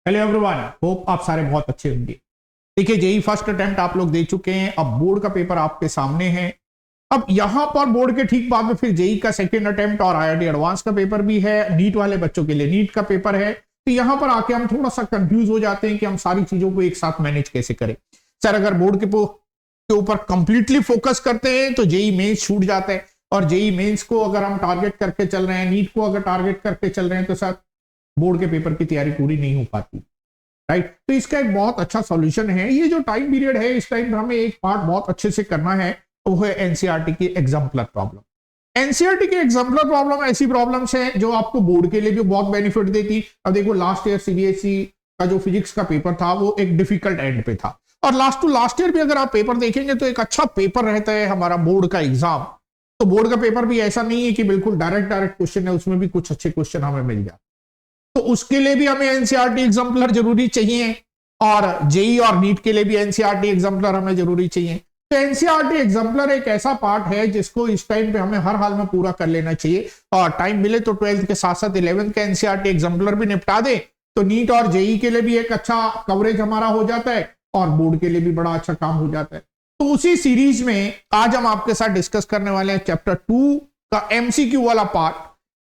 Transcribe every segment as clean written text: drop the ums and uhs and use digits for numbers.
Hello everyone, hope आप सारे बहुत अच्छे होंगे। देखिए, जेई फर्स्ट अटेम्प्ट आप लोग दे चुके हैं, अब बोर्ड का पेपर आपके सामने है। अब यहां पर बोर्ड के ठीक बाद में फिर जेई का सेकंड अटेम्प्ट और आईआईटी एडवांस का पेपर भी है। नीट वाले बच्चों के लिए नीट का पेपर है। तो यहां पर आके हम थोड़ा सा कंफ्यूज हो जाते हैं कि हम सारी चीजों को एक साथ मैनेज कैसे करें। सर, अगर बोर्ड के ऊपर कंप्लीटली फोकस करते हैं तो जेई मेंस छूट जाता है, और जेई मेंस को अगर हम टारगेट करके चल रहे हैं, नीट को अगर टारगेट करके चल रहे हैं, तो सर बोर्ड के पेपर की तैयारी पूरी नहीं हो पाती। राइट, तो इसका एक बहुत अच्छा सॉल्यूशन है। ये जो टाइम पीरियड है, इस टाइम हमें एक पार्ट बहुत अच्छे से करना है, वो है एनसीईआरटी की एग्जाम्पलर प्रॉब्लम। एनसीईआरटी की एग्जाम्पलर प्रॉब्लम ऐसी प्रॉब्लम्स हैं जो आपको बोर्ड के लिए भी बहुत बेनिफिट देती। अब देखो, लास्ट ईयर सीबीएसई का जो फिजिक्स का पेपर था वो एक डिफिकल्ट एंड पे था, और लास्ट टू लास्ट ईयर भी अगर आप पेपर देखेंगे तो एक अच्छा पेपर रहता है हमारा बोर्ड का एग्जाम। तो बोर्ड का पेपर भी ऐसा नहीं है कि बिल्कुल डायरेक्ट क्वेश्चन है, उसमें भी कुछ अच्छे क्वेश्चन हमें मिल जाते। तो उसके लिए भी हमें एनसीईआरटी एग्जाम्पलर जरूरी चाहिए, और जेई और नीट के लिए भी एनसीईआरटी एग्जाम्पलर हमें जरूरी चाहिए। तो एनसीईआरटी एग्जाम्पलर एक ऐसा पार्ट है जिसको इस टाइम पे हमें हर हाल में पूरा कर लेना चाहिए, और टाइम मिले तो 12th के साथ साथ 11th का एनसीईआरटी एग्जाम्पलर भी निपटा दे तो नीट और जेई के लिए भी एक अच्छा कवरेज हमारा हो जाता है, और बोर्ड के लिए भी बड़ा अच्छा काम हो जाता है। तो उसी सीरीज में आज हम आपके साथ डिस्कस करने वाले हैं चैप्टर 2 का एमसीक्यू वाला पार्ट,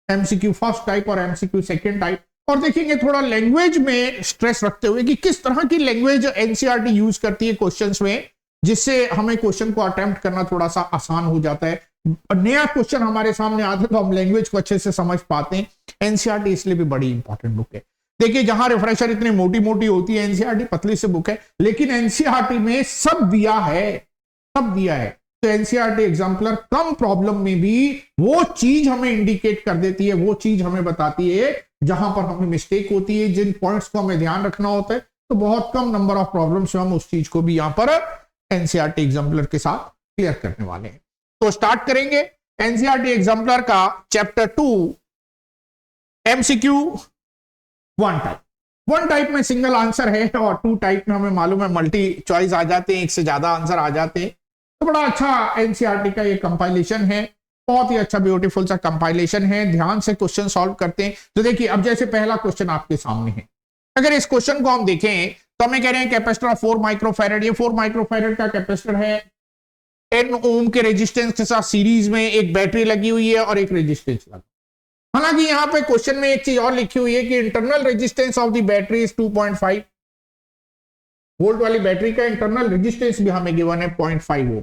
एमसीक्यू फर्स्ट टाइप और एमसीक्यू सेकेंड टाइप। और देखेंगे थोड़ा लैंग्वेज में स्ट्रेस रखते हुए कि किस तरह की लैंग्वेज एनसीईआरटी यूज करती है क्वेश्चंस में, जिससे हमें क्वेश्चन को अटेम्प्ट करना थोड़ा सा आसान हो जाता है। नया क्वेश्चन हमारे सामने आता है तो हम लैंग्वेज को अच्छे से समझ पाते हैं। एनसीईआरटी इसलिए भी बड़ी इंपॉर्टेंट बुक है। देखिए, जहां रिफ्रेशर इतनी मोटी मोटी होती है, एनसीईआरटी पतली से बुक है, लेकिन एनसीईआरटी में सब दिया है, सब दिया है। तो एनसीईआरटी एग्जाम्पलर कम प्रॉब्लम में भी वो चीज हमें इंडिकेट कर देती है, वो चीज हमें बताती है जहां पर हमें मिस्टेक होती है, जिन पॉइंट्स को हमें ध्यान रखना होता है। तो बहुत कम नंबर ऑफ प्रॉब्लम्स हम उस चीज को भी यहां पर एनसीईआरटी एग्जाम्पलर के साथ क्लियर करने वाले हैं। तो स्टार्ट करेंगे एनसीईआरटी एग्जाम्पलर का चैप्टर 2 एमसीक्यू 1 टाइप। 1 टाइप में सिंगल आंसर है, और 2 टाइप में हमें मालूम है मल्टी चॉइस आ जाते हैं, एक से ज्यादा आंसर आ जाते हैं। तो बड़ा अच्छा एनसीईआरटी का ये कंपाइलेशन है, बहुत ही अच्छा ब्यूटीफुल सा कंपाइलेशन है। ध्यान से क्वेश्चन सॉल्व करते हैं। तो देखिए, अब जैसे पहला क्वेश्चन आपके सामने है, अगर इस क्वेश्चन को हम देखें तो हमें कह रहे हैं कैपेसिटर 4 माइक्रोफैरड। ये 4 माइक्रोफैरड का कैपेसिटर है, 10 ओम के रेजिस्टेंस के साथ सीरीज में एक बैटरी लगी हुई है और एक रेजिस्टेंस लगा। हालांकि यहां पे क्वेश्चन में एक चीज और लिखी हुई है कि internal resistance of the battery is 2.5 volt वाली बैटरी का इंटरनल रेजिस्टेंस भी हमें गिवन है 0.5 ओम,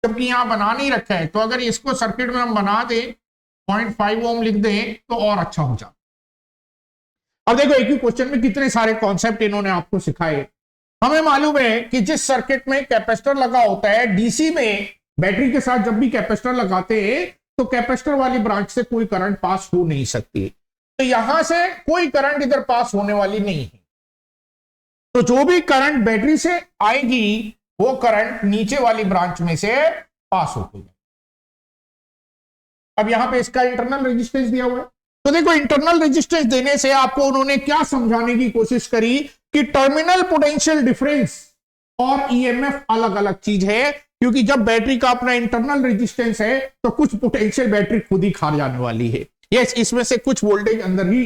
जबकि यहां बना नहीं रखा है। तो अगर इसको सर्किट में हम बना दें, 0.5 ओम लिख दें तो और अच्छा हो जाता। अब देखो, एक ही क्वेश्चन में कितने सारे कॉन्सेप्ट इन्होंने आपको सिखाए। हमें मालूम है कि जिस सर्किट में कैपेसिटर लगा होता है, डीसी में बैटरी के साथ जब भी कैपेसिटर लगाते हैं तो कैपेसिटर वाली ब्रांच से कोई करंट पास हो नहीं सकती। तो यहां से कोई करंट इधर पास होने वाली नहीं है। तो जो भी करंट बैटरी से आएगी वो करंट नीचे वाली ब्रांच में से पास होती है। अब यहां पे इसका इंटरनल रेजिस्टेंस दिया हुआ है। तो देखो, इंटरनल रेजिस्टेंस देने से आपको उन्होंने क्या समझाने की कोशिश करी कि टर्मिनल पोटेंशियल डिफरेंस और ईएमएफ अलग अलग चीज है, क्योंकि जब बैटरी का अपना इंटरनल रेजिस्टेंस है तो कुछ पोटेंशियल बैटरी खुद ही खा जाने वाली है। यस, इसमें से कुछ वोल्टेज अंदर ही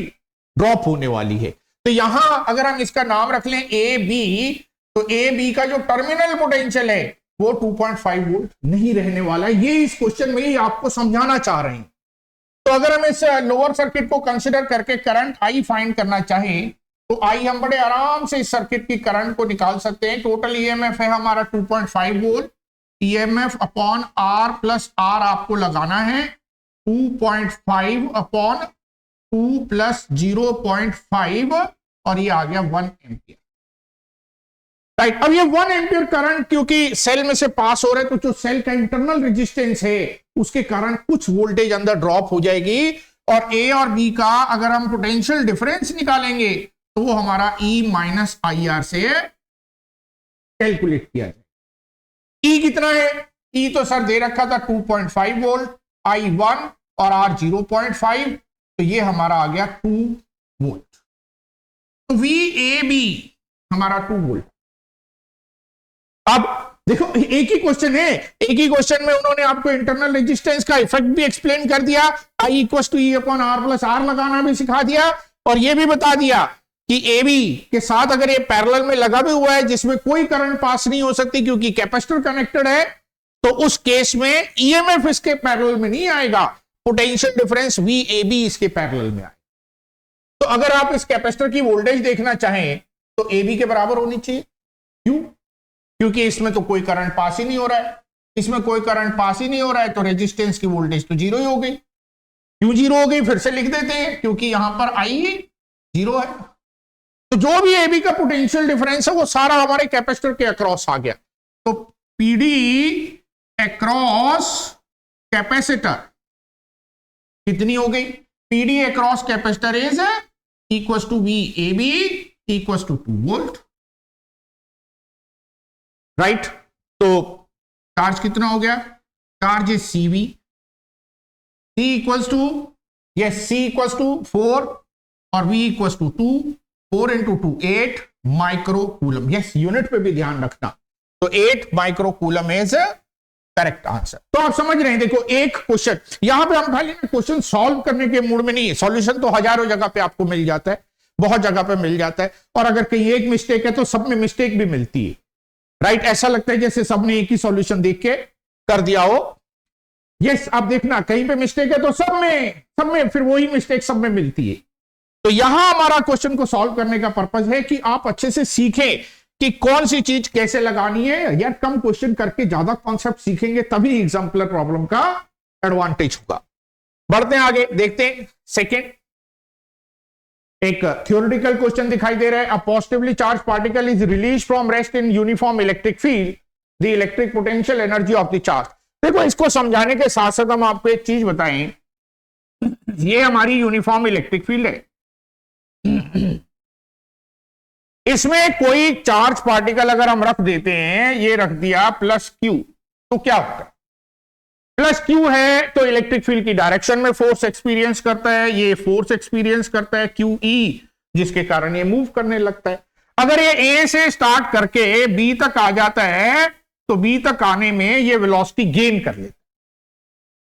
ड्रॉप होने वाली है। तो यहां अगर हम इसका नाम रख लें ए बी, तो ए बी का जो टर्मिनल पोटेंशियल है वो 2.5 वोल्ट नहीं रहने वाला है। ये इस क्वेश्चन में ही आपको समझाना चाह रहे हैं। तो अगर हम इस लोअर सर्किट को कंसिडर करके करंट आई फाइंड करना चाहें तो आई हम बड़े आराम से इस सर्किट की करंट को निकाल सकते हैं। टोटल ईएमएफ है हमारा 2.5 volt, EMF upon R plus R आपको लगाना है 2.5 अपॉन 2 प्लस 0.5, और ये आ गया 1 एम्पियर। राइट, अब ये 1 एम्पियर करंट क्योंकि सेल में से पास हो रहे हैं, तो जो सेल का इंटरनल रेजिस्टेंस है उसके कारण कुछ वोल्टेज अंदर ड्रॉप हो जाएगी, और ए और बी का अगर हम पोटेंशियल डिफरेंस निकालेंगे तो वो हमारा ई माइनस आई आर से कैलकुलेट किया जाए। ई कितना है? ई तो सर दे रखा था 2.5 वोल्ट, आई 1 और आर 0.5, तो ये हमारा आ गया 2 वोल्ट। तो वी ए बी हमारा 2 वोल्ट। अब देखो, एक ही क्वेश्चन है, एक ही क्वेश्चन में उन्होंने आपको इंटरनल रेजिस्टेंस का इफेक्ट भी एक्सप्लेन कर दिया, I equal to E upon R plus R लगाना भी सिखा दिया, और ये भी बता दिया कि AB के साथ अगर ये पैरेलल में लगा भी हुआ है जिसमें कोई करंट पास नहीं हो सकती क्योंकि कैपेसिटर कनेक्टेड है, तो उस केस में EMF इसके पैरेलल में नहीं आएगा, पोटेंशियल डिफरेंस VAB इसके पैरेलल में आएगा। तो अगर आप इस कैपेसिटर की वोल्टेज देखना चाहें तो AB के बराबर होनी चाहिए। क्यों? क्योंकि इसमें तो कोई करंट पास ही नहीं हो रहा है, इसमें कोई करंट पास ही नहीं हो रहा है, तो रेजिस्टेंस की वोल्टेज तो जीरो ही हो गई। क्यों जीरो हो गई? फिर से लिख देते हैं, क्योंकि यहां पर I जीरो है। तो जो भी AB का पोटेंशियल डिफरेंस है वो सारा हमारे कैपेसिटर के अक्रॉस आ गया। तो PD अक्रॉस कैपेसिटर कितनी हो गई? PD across capacitor is equal to VAB equal to 2 volt, right. तो चार्ज कितना हो गया? Charge is CV, C equals to, yes, C equals to 4 और V equals to 2, 4 into 2 8 micro coulomb. Yes, unit पे भी ध्यान रखना। तो 8 micro coulomb is correct answer. तो आप समझ रहे हैं, देखो एक क्वेश्चन यहां पे हम खाली क्वेश्चन सॉल्व करने के मूड में नहीं है, सॉल्यूशन तो हजारों जगह पे आपको मिल जाता है, बहुत जगह पे मिल जाता है, और अगर कहीं एक मिस्टेक है तो सब में मिस्टेक भी मिलती है, राइट। ऐसा लगता है जैसे सबने एक ही सॉल्यूशन देख के कर दिया हो। यस, आप देखना कहीं पे मिस्टेक है तो सब में फिर वही मिस्टेक सब में मिलती है। तो यहां हमारा क्वेश्चन को सॉल्व करने का पर्पज है कि आप अच्छे से सीखें कि कौन सी चीज कैसे लगानी है। यार कम क्वेश्चन करके ज्यादा कॉन्सेप्ट सीखेंगे तभी एग्जाम्पलर प्रॉब्लम का एडवांटेज होगा। बढ़ते हैं आगे, देखते हैं सेकेंड। एक थ्योरेटिकल क्वेश्चन दिखाई दे रहा है। A positively charge particle is release from rest in uniform electric field, the electric potential energy of the charge. देखो इसको समझाने के साथ साथ हम आपको एक चीज बताएं, ये हमारी यूनिफॉर्म इलेक्ट्रिक फील्ड है, इसमें कोई चार्ज पार्टिकल अगर हम रख देते हैं, ये रख दिया प्लस Q, तो क्या होता है? प्लस Q है तो इलेक्ट्रिक फील्ड की डायरेक्शन में फोर्स एक्सपीरियंस करता है, ये फोर्स एक्सपीरियंस करता है QE, जिसके कारण ये मूव करने लगता है। अगर ये A से स्टार्ट करके B तक आ जाता है तो B तक आने में ये वेलोसिटी गेन कर लेता है।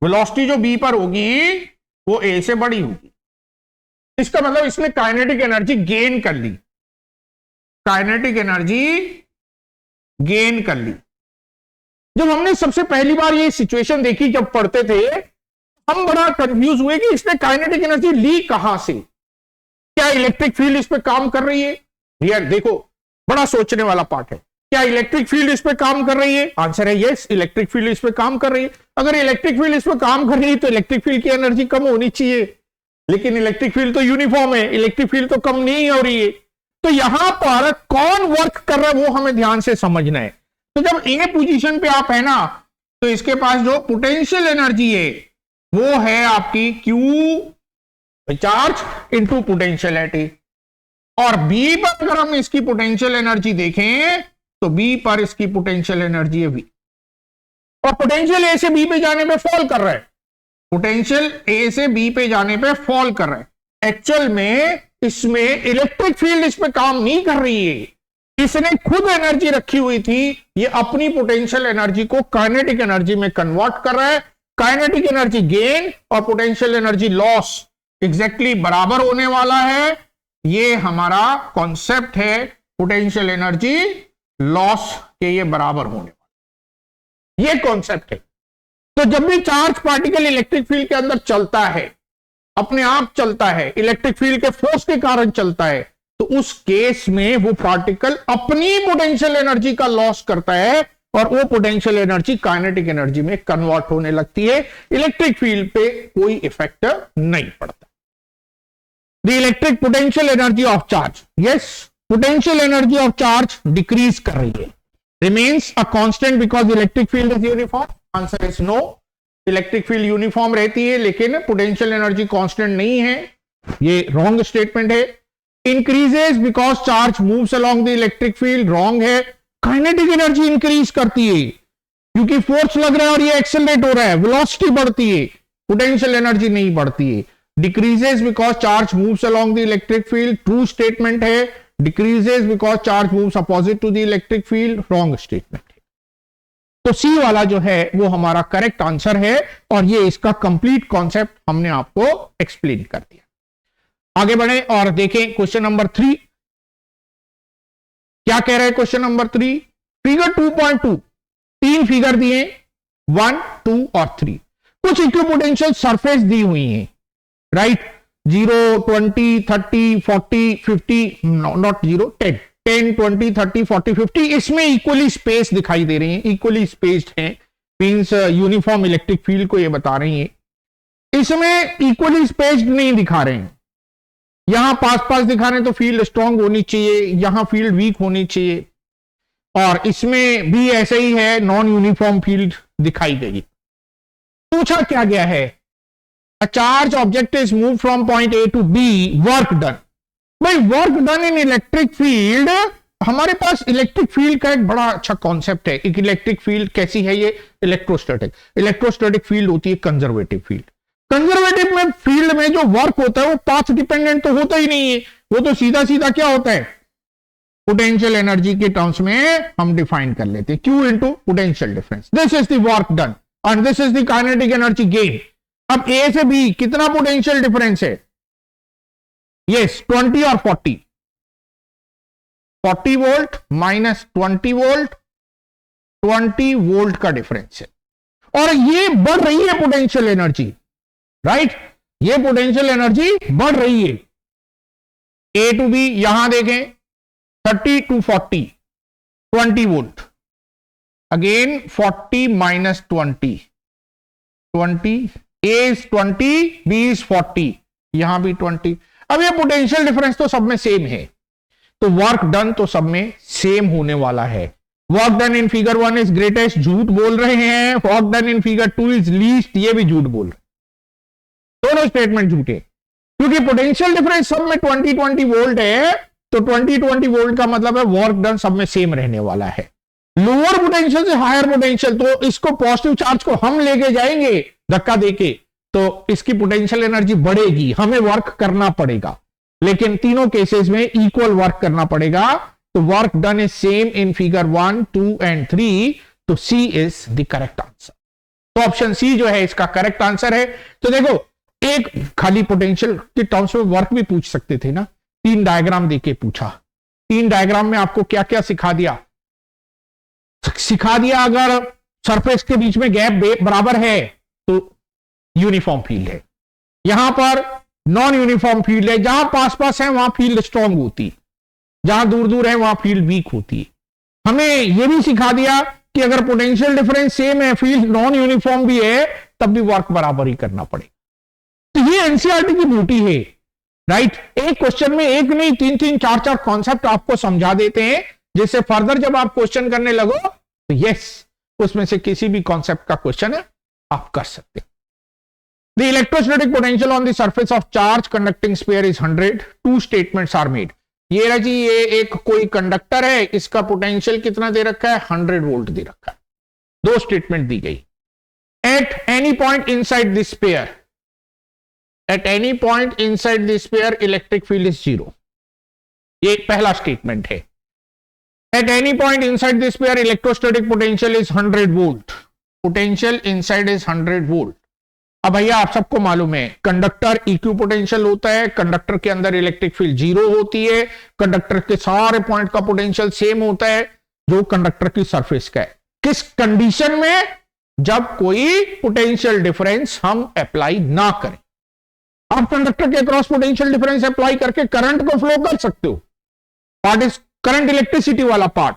वेलोसिटी जो B पर होगी वो A से बड़ी होगी, इसका मतलब इसने काइनेटिक एनर्जी गेन कर ली, काइनेटिक एनर्जी गेन कर ली। जब हमने सबसे पहली बार ये सिचुएशन देखी, जब पढ़ते थे, हम बड़ा कंफ्यूज हुए कि इसने काइनेटिक एनर्जी ली कहां से, क्या इलेक्ट्रिक फील्ड इस पे काम कर रही है? यार देखो बड़ा सोचने वाला पार्ट है, क्या इलेक्ट्रिक फील्ड इस पे काम कर रही है? आंसर है यस, इलेक्ट्रिक फील्ड इस पे काम कर रही है। अगर इलेक्ट्रिक फील्ड इस पे काम कर रही है तो इलेक्ट्रिक फील्ड की एनर्जी कम होनी चाहिए, लेकिन इलेक्ट्रिक फील्ड तो यूनिफॉर्म है, इलेक्ट्रिक फील्ड तो कम नहीं हो रही है। तो यहां पर कौन वर्क कर रहा है वो हमें ध्यान से समझना है। तो जब ए पोजीशन पे आप है ना, तो इसके पास जो पोटेंशियल एनर्जी है वो है आपकी Q charge into potential energy, और बी पर अगर हम इसकी पोटेंशियल एनर्जी देखें तो बी पर इसकी पोटेंशियल एनर्जी है V, और पोटेंशियल ए से बी पे जाने पे फॉल कर रहा है, पोटेंशियल ए से बी पे जाने पे फॉल कर रहा है। एक्चुअल में इसमें इलेक्ट्रिक फील्ड इस पे काम नहीं कर रही है, इसने खुद एनर्जी रखी हुई थी, ये अपनी पोटेंशियल एनर्जी को काइनेटिक एनर्जी में कन्वर्ट कर रहा है। काइनेटिक एनर्जी गेन और पोटेंशियल एनर्जी लॉस एग्जैक्टली बराबर होने वाला है, ये हमारा कॉन्सेप्ट है पोटेंशियल एनर्जी लॉस के, ये बराबर होने वाला, ये कॉन्सेप्ट है। तो जब भी चार्ज पार्टिकल इलेक्ट्रिक फील्ड के अंदर चलता है, अपने आप चलता है, इलेक्ट्रिक फील्ड के फोर्स के कारण चलता है, तो उस केस में वो पार्टिकल अपनी पोटेंशियल एनर्जी का लॉस करता है और वो पोटेंशियल एनर्जी काइनेटिक एनर्जी में कन्वर्ट होने लगती है। इलेक्ट्रिक फील्ड पे कोई इफेक्ट नहीं पड़ता। The electric potential energy of charge, yes, potential energy of charge decrease कर रही है, remains a constant because electric field is uniform. Answer is no, electric field uniform रहती है लेकिन पोटेंशियल एनर्जी कांस्टेंट नहीं है, ये रॉन्ग स्टेटमेंट है। Increases because charge moves along the electric field, wrong है। काइनेटिक एनर्जी इंक्रीज करती है क्योंकि फोर्स लग रहा है और ये एक्सेलरेट हो रहा है, वेलोसिटी बढ़ती है, पोटेंशियल एनर्जी नहीं बढ़ती है। Decreases because charge moves along the electric field, true statement है। Decreases because charge moves opposite to the electric field, wrong statement है। तो सी वाला जो है वो हमारा करेक्ट आंसर है और ये इसका कंप्लीट कॉन्सेप्ट हमने आपको एक्सप्लेन कर दिया। आगे बढ़े और देखें क्वेश्चन नंबर 3। क्या कह रहे हैं क्वेश्चन नंबर 3? फिगर 2.2 तीन फिगर दिए 1, 2 और 3, कुछ इक्विपोटेंशियल सरफेस दी हुई है, राइट? 0, 20, 30, 40, 50, नॉट 0, 10, 20, 30, 40, 50, इसमें इक्वली स्पेस दिखाई दे रही है, इक्वली स्पेस्ड है, मींस यूनिफॉर्म इलेक्ट्रिक फील्ड को ये बता रही है। इसमें इक्वली स्पेस्ड नहीं दिखा रहे हैं, यहां पास दिखा रहे हैं तो फील्ड स्ट्रांग होनी चाहिए, यहां फील्ड वीक होनी चाहिए, और इसमें भी ऐसे ही है, नॉन यूनिफॉर्म फील्ड दिखाई देगी। पूछा क्या गया है? A charge object is move from point A to B, work done. भाई work done in electric field, हमारे पास इलेक्ट्रिक फील्ड का एक बड़ा अच्छा कॉन्सेप्ट है। एक इलेक्ट्रिक फील्ड कैसी है? ये इलेक्ट्रोस्टैटिक। इलेक्ट्रोस्टैटिक फील्ड होती है कंजर्वेटिव फील्ड। कंजर्वेटिव में फील्ड में जो वर्क होता है वो पाथ डिपेंडेंट तो होता ही नहीं है, वो तो सीधा सीधा क्या होता है, पोटेंशियल एनर्जी के टर्म्स में हम डिफाइन कर लेते हैं, Q into potential difference. This is the work done and this is the kinetic energy gain. अब ए से बी कितना पोटेंशियल डिफरेंस है? यस, 20 और 40, 40 वोल्ट माइनस 20 वोल्ट, 20 वोल्ट का डिफरेंस है, और ये बढ़ रही है पोटेंशियल एनर्जी, राइट? ये पोटेंशियल एनर्जी बढ़ रही है। ए टू बी यहां देखें 30 to 40, 20 volt, again 40 minus 20, 20, A is 20, B is 40, यहां भी 20। अब ये पोटेंशियल डिफरेंस तो सब में सेम है, तो वर्क डन तो सब में सेम होने वाला है। Work done in figure 1 is greatest, झूठ बोल रहे हैं। Work done in figure 2 is least, ये भी झूठ बोल रहे, दोनों स्टेटमेंट झूठे, क्योंकि पोटेंशियल डिफरेंस सब में 20 वोल्ट है, तो 20 वोल्ट का मतलब है वर्क डन सब में सेम रहने वाला है। लोअर पोटेंशियल से हायर पोटेंशियल, तो इसको पॉजिटिव चार्ज को हम लेके जाएंगे धक्का देके, तो इसकी पोटेंशियल एनर्जी बढ़ेगी, हमें वर्क करना पड़ेगा, लेकिन तीनों केसेस में इक्वल वर्क करना पड़ेगा। तो work done is same in figure 1, 2 and 3, तो सी इज द करेक्ट आंसर। तो ऑप्शन सी जो है इसका करेक्ट आंसर है। तो देखो, एक खाली पोटेंशियल के टर्म्स में वर्क भी पूछ सकते थे ना, 3 डायग्राम देके पूछा। 3 डायग्राम में आपको क्या क्या सिखा दिया? अगर सरफेस के बीच में गैप बराबर है तो यूनिफॉर्म फील्ड है, यहां पर नॉन यूनिफॉर्म फील्ड है, जहां पास है वहां फील्ड स्ट्रांग होती, जहां दूर दूर है वहां फील्ड वीक होती। हमें यह भी सिखा दिया कि अगर पोटेंशियल डिफरेंस सेम है, फील्ड नॉन यूनिफॉर्म भी है, तब भी वर्क बराबर ही करना पड़ेगा। तो ये एनसीईआरटी की ब्यूटी है, राइट? एक क्वेश्चन में एक नहीं 3-3, 4-4 कॉन्सेप्ट आपको समझा देते हैं, जिससे फर्दर जब आप क्वेश्चन करने लगो तो यस, उसमें से किसी भी कॉन्सेप्ट का क्वेश्चन है आप कर सकते हैं। The electrostatic potential on the surface of charge conducting sphere is 100। 2 statements are made. ये रहा जी, ये एक कोई कंडक्टर है, इसका पोटेंशियल कितना दे रखा है? 100 वोल्ट दे रखा है। 2 स्टेटमेंट दी गई। At any point inside the sphere, at any point inside the sphere electric field is 0। ये पहला स्टेटमेंट है। At any point inside the sphere electrostatic potential is 100 volt. Potential inside is 100 volt. अब भैया आप सबको मालूम है, कंडक्टर इक्वी पोटेंशियल होता है, कंडक्टर के अंदर इलेक्ट्रिक फील्ड 0 होती है, कंडक्टर के सारे पॉइंट का पोटेंशियल सेम होता है जो कंडक्टर की सरफेस का है। किस कंडीशन में? जब कोई पोटेंशियल डिफरेंस हम अप्लाई ना करें। आप कंडक्टर के अक्रॉस पोटेंशियल डिफरेंस अप्लाई करके करंट को फ्लो कर सकते हो, पार्ट इज करंट इलेक्ट्रिसिटी वाला पार्ट।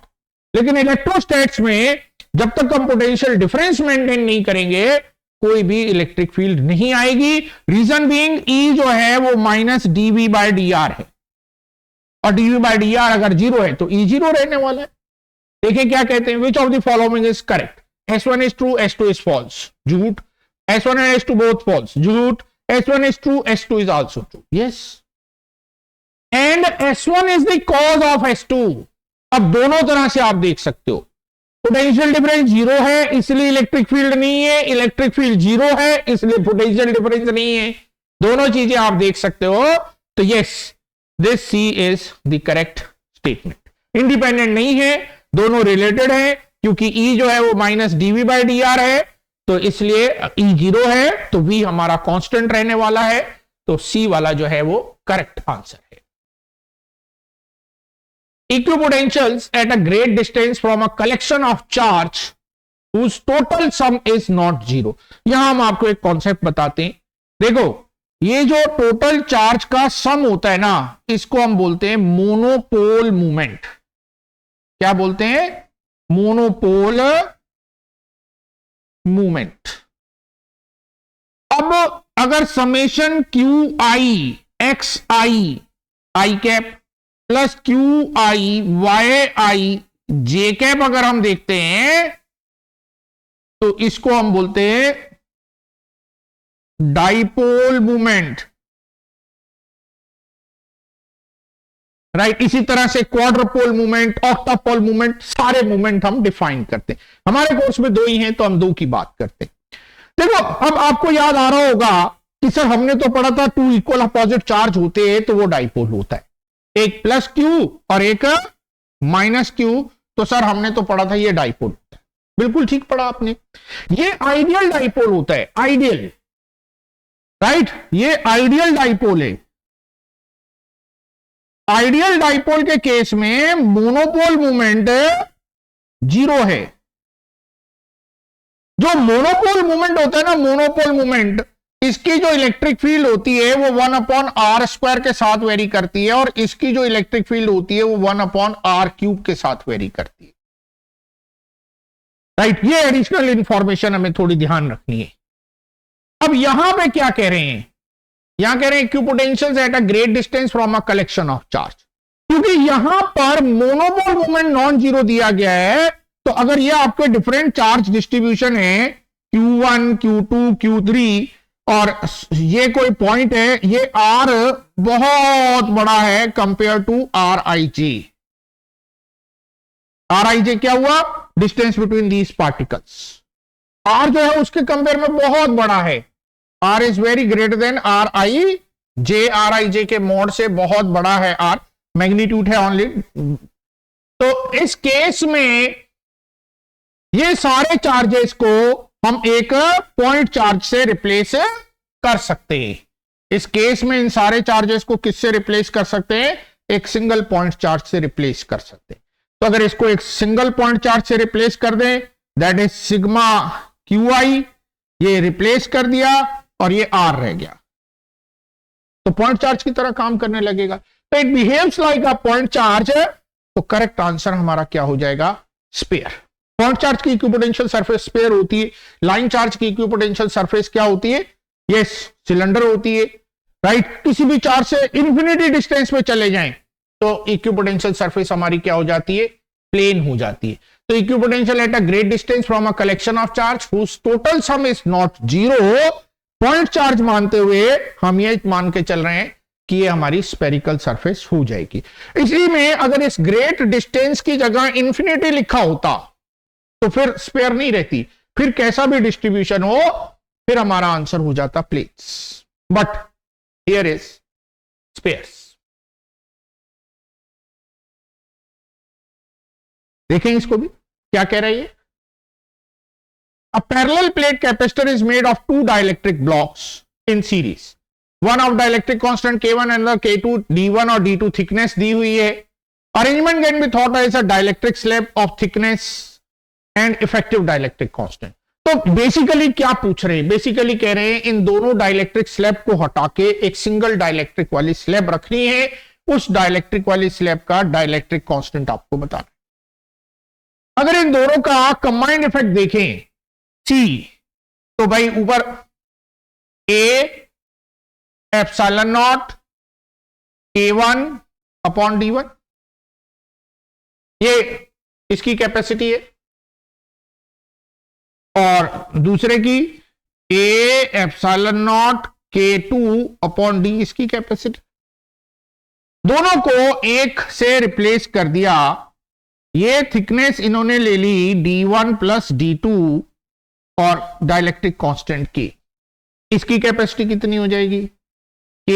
लेकिन इलेक्ट्रोस्टैट्स में जब तक हम पोटेंशियल डिफरेंस मेंटेन नहीं करेंगे, कोई भी इलेक्ट्रिक फील्ड नहीं आएगी। रीजन बीइंग, ई जो है वो minus dV by D r है, और डीवी बाय डी आर अगर 0 है तो ई 0 रहने वाला है। देखिए क्या कहते हैं, which of the following is correct? S1 is true, S2 is false, झूठ। S1 and S2 both false, झूठ। S1 is true, S2 is also true, yes. And S1 is the cause of S2। अब दोनों तरह से आप देख सकते हो, पोटेंशियल डिफरेंस 0 है इसलिए इलेक्ट्रिक फील्ड नहीं है, इलेक्ट्रिक फील्ड 0 है इसलिए पोटेंशियल डिफरेंस नहीं है। दोनों चीजें आप देख सकते हो। तो yes, this C is the correct statement. Independent नहीं है, दोनों रिलेटेड है, क्योंकि ई जो है वो minus dV by D r है, तो इसलिए ई 0 है, तो वी हमारा कांस्टेंट रहने वाला है। तो सी वाला जो है वो करेक्ट आंसर है। Equipotentials at a great distance from a collection of charge whose total sum is not zero। यहां हम आपको एक कॉन्सेप्ट बताते हैं। देखो, ये जो टोटल चार्ज का सम होता है ना, इसको हम बोलते हैं मोनोपोल मूवमेंट। क्या बोलते हैं? Monopole movement. अब अगर summation q i x i cap plus q i y i j cap अगर हम देखते हैं तो इसको हम बोलते हैं डाइपोल मूवमेंट, राइट। इसी तरह से क्वाड्रपोल मूवमेंट, ऑक्टापोल मूवमेंट, सारे मूवमेंट हम डिफाइन करते हैं। हमारे कोर्स में 2 ही हैं तो हम 2 की बात करते हैं। देखो, अब आपको याद आ रहा होगा कि सर हमने तो पढ़ा था 2 इक्वल अपोजिट चार्ज होते हैं तो वो डाइपोल होता है, एक प्लस क्यू और एक माइनस क्यू, तो सर हमने तो पढ़ा था ये डाइपोल होता है। बिल्कुल ठीक पढ़ा आपने। ये आइडियल डाइपोल होता है, आइडियल, राइट। ये आइडियल डाइपोल है। आइडियल डाइपोल के केस में मोनोपोल मूवमेंट 0 है। जो मोनोपोल मूवमेंट होता है ना, मोनोपोल मूवमेंट, इसकी जो इलेक्ट्रिक फील्ड होती है वो 1/r² के साथ वेरी करती है और इसकी जो इलेक्ट्रिक फील्ड होती है वो 1/r³ के साथ वेरी करती है, राइट। ये एडिशनल इंफॉर्मेशन हमें थोड़ी ध्यान रखनी है। अब यहां पे क्या कह रहे हैं? यहां कह रहे हैं equipotentials at a great distance from a collection of charge. क्योंकि यहां पर मोनोपोल मूवमेंट नॉन जीरो दिया गया है, तो अगर ये आपके डिफरेंट चार्ज डिस्ट्रीब्यूशन है Q1, Q2, Q3 और ये कोई पॉइंट है, ये R बहुत बड़ा है कंपेयर टू Rij। Rij क्या हुआ? Distance between these particles. R जो है उसके कंपेयर में बहुत बड़ा है। R is very greater than Rij के मोड से बहुत बड़ा है R, मैग्नीट्यूड है ओनली। तो इस केस में ये सारे चार्जेस को हम एक पॉइंट चार्ज से रिप्लेस कर सकते हैं। इस केस में इन सारे चार्जेस को किससे रिप्लेस कर सकते हैं? एक सिंगल पॉइंट चार्ज से रिप्लेस कर सकते हैं। तो अगर इसको एक सिंगल पॉइंट चार्ज से रिप्लेस कर दें, दैट इज सिग्मा QI, ये रिप्लेस कर दिया और ये R रह गया, तो पॉइंट चार्ज की तरह काम करने लगेगा। तो it behaves like a point charge. तो करेक्ट आंसर हमारा क्या हो जाएगा? स्फीयर। पॉइंट चार्ज की इक्विपोटेंशियल सरफेस स्फीयर होती है। लाइन चार्ज की इक्विपोटेंशियल सरफेस क्या होती है? यस, सिलेंडर होती है, राइट। किसी भी चार्ज से इंफिनिटी डिस्टेंस पे चले जाएं तो इक्विपोटेंशियल सरफेस हमारी क्या हो जाती है? प्लेन हो जाती है। तो equipotential at a great distance from a collection of charge whose total sum is not zero, point charge मानते हुए हम ये मान के चल रहे हैं कि ये हमारी स्फेरिकल सरफेस हो जाएगी। इसी में अगर इस ग्रेट डिस्टेंस की जगह इंफिनिटी लिखा होता तो फिर स्फीयर नहीं रहती, फिर कैसा भी डिस्ट्रीब्यूशन हो फिर हमारा आंसर हो जाता plates. But here is spheres. देखें इसको भी क्या कह रहा है ये। A parallel plate capacitor is made of 2 dielectric blocks in series. One of dielectric constant K1 and the K2 D1 और D2 thickness दी हुई है। Arrangement can be thought as a dielectric slab of thickness and effective dielectric constant. तो basically क्या पूछ रहे हैं? Basically कह रहे हैं इन दोनों डाइलेक्ट्रिक स्लैब को हटा के एक सिंगल डाइलेक्ट्रिक वाली स्लैब रखनी है। उस डाइलेक्ट्रिक वाली स्लैब का डाइलेक्ट्रिक कांस्टेंट आपको बताना। अगर इन दोनों का कंबाइंड इफेक्ट देखें C, तो भाई ऊपर A epsilon not K1 upon D1, ये इसकी कैपेसिटी है, और दूसरे की A epsilon not K2 upon D इसकी कैपेसिटी। दोनों को एक से रिप्लेस कर दिया। ये थिकनेस इन्होंने ले ली D1 प्लस D2 और डाइलेक्ट्रिक कांस्टेंट की। इसकी कैपेसिटी कितनी हो जाएगी? K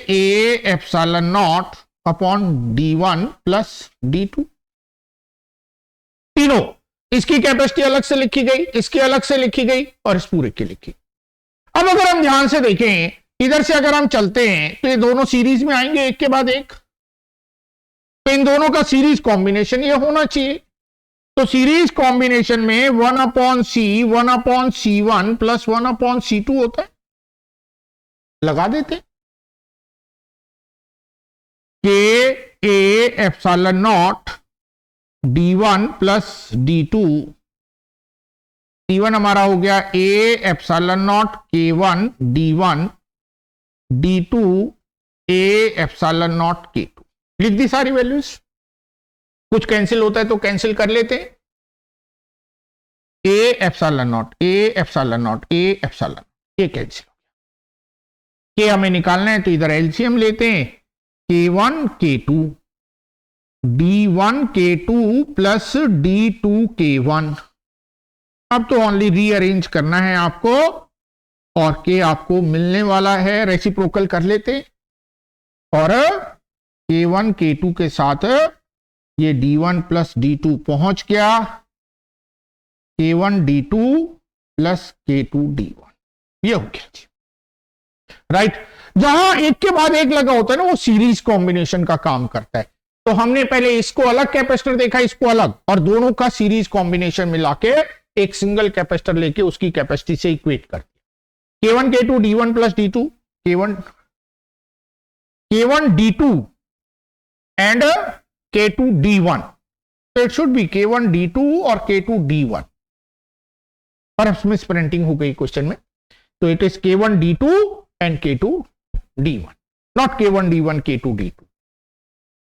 A epsilon not upon D1 plus D2। तीनों, इसकी कैपेसिटी अलग से लिखी गई, इसकी अलग से लिखी गई और इस पूरे की लिखी। अब अगर हम ध्यान से देखें, इधर से अगर हम चलते हैं तो ये दोनों सीरीज में आएंगे एक के बाद एक। तो इन दोनों का सीरीज कॉम्बिनेशन ये होना चाहिए। तो सीरीज कॉम्बिनेशन में 1/c1 प्लस 1/c2 होता है, लगा देते के A epsilon not d1 plus d2, d1 हमारा हो गया A epsilon not k1 d1, d2 A epsilon not k2। लिख दी सारी वैल्यूज, कुछ कैंसिल होता है तो कैंसिल कर लेते हैं। A epsilon not, A epsilon not, A epsilon, ये कैंसिल हो गया। के हमें निकालना है तो इधर एलसीएम लेते हैं, k1 k2, d1 k2 plus d2 k1। अब तो ओनली रीअरेंज करना है आपको और के आपको मिलने वाला है, रेसिप्रोकल कर लेते और k1 k2 के साथ ये d1 प्लस d2 पहुंच गया, k1 d2 plus k2 d1, ये हो गया जी। राइट, जहां एक के बाद एक लगा होता है ना, वो सीरीज कॉम्बिनेशन का काम करता है। तो हमने पहले इसको अलग कैपेसिटर देखा, इसको अलग, और दोनों का सीरीज कॉम्बिनेशन मिला के एक सिंगल कैपेसिटर लेके उसकी कैपेसिटी से इक्वेट कर दिया। k1 k2 d1 plus d2, k1 d2 and k2 d1, तो it should be k1 d2 और k2 d1, पर मिस प्रिंटिंग हो गई क्वेश्चन में, तो it is k1 d2 and k2 d1, not k1 d1 k2 d2।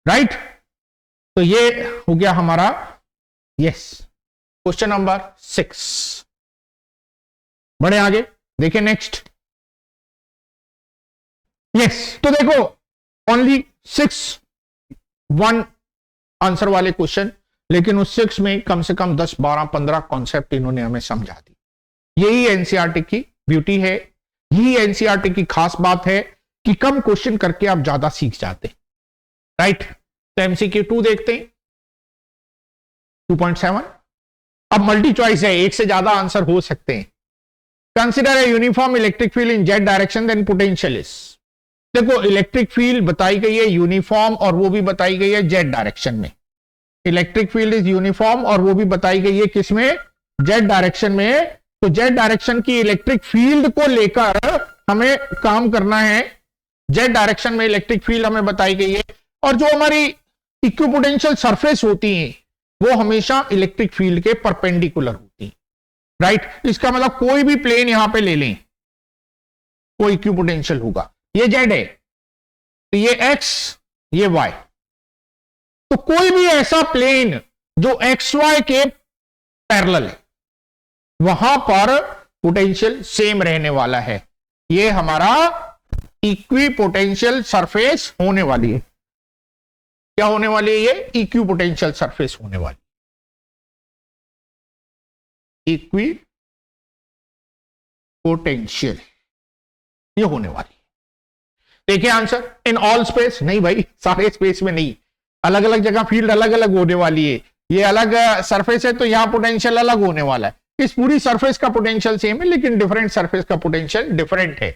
Right, तो ये हो गया हमारा यस क्वेश्चन नंबर 6। बढ़े आगे, देखिए नेक्स्ट। यस, तो देखो ओनली 6 1 आंसर वाले क्वेश्चन, लेकिन उस 6 में कम से कम 10 12 15 कॉन्सेप्ट इन्होंने हमें समझा दी। यही एनसीईआरटी की ब्यूटी है, यही एनसीईआरटी की खास बात है कि कम क्वेश्चन करके आप ज्यादा सीख जाते। राइट, तो एमसीक्यू 2 देखते हैं, 2.7। अब मल्टी चॉइस है, एक से ज्यादा आंसर हो सकते हैं। Consider a uniform electric field in z direction then potential is. देखो इलेक्ट्रिक फील्ड बताई गई है यूनिफॉर्म, और वो भी बताई गई है जेड डायरेक्शन में। इलेक्ट्रिक फील्ड इज यूनिफॉर्म और वो भी बताई गई है किसमें, जेड डायरेक्शन में। तो जेड डायरेक्शन की इलेक्ट्रिक फील्ड को लेकर हमें काम करना है। जेड डायरेक्शन में इलेक्ट्रिक फील्ड हमें बताई गई है, और जो हमारी इक्विपोटेंशियल सरफेस होती हैं वो हमेशा इलेक्ट्रिक फील्ड के परपेंडिकुलर होती है। राइट, इसका मतलब कोई भी प्लेन यहां पे ले लें, वो इक्विपोटेंशियल होगा। ये जेड है तो ये एक्स, ये वाई, तो कोई भी ऐसा प्लेन जो एक्स वाई के पैरेलल है वहां पर पोटेंशियल सेम रहने वाला है। ये हमारा इक्विपोटेंशियल सरफेस होने वाली है। क्या होने वाली है? ये इक्विपोटेंशियल सरफेस होने वाली, इक्विपोटेंशियल ये होने वाली। देखिए आंसर, इन ऑल स्पेस, नहीं भाई सारे स्पेस में नहीं, अलग अलग जगह फील्ड अलग अलग होने वाली है। ये अलग सरफेस है तो यहां पोटेंशियल अलग होने वाला है। इस पूरी सरफेस का पोटेंशियल सेम है, लेकिन डिफरेंट सरफेस का पोटेंशियल डिफरेंट है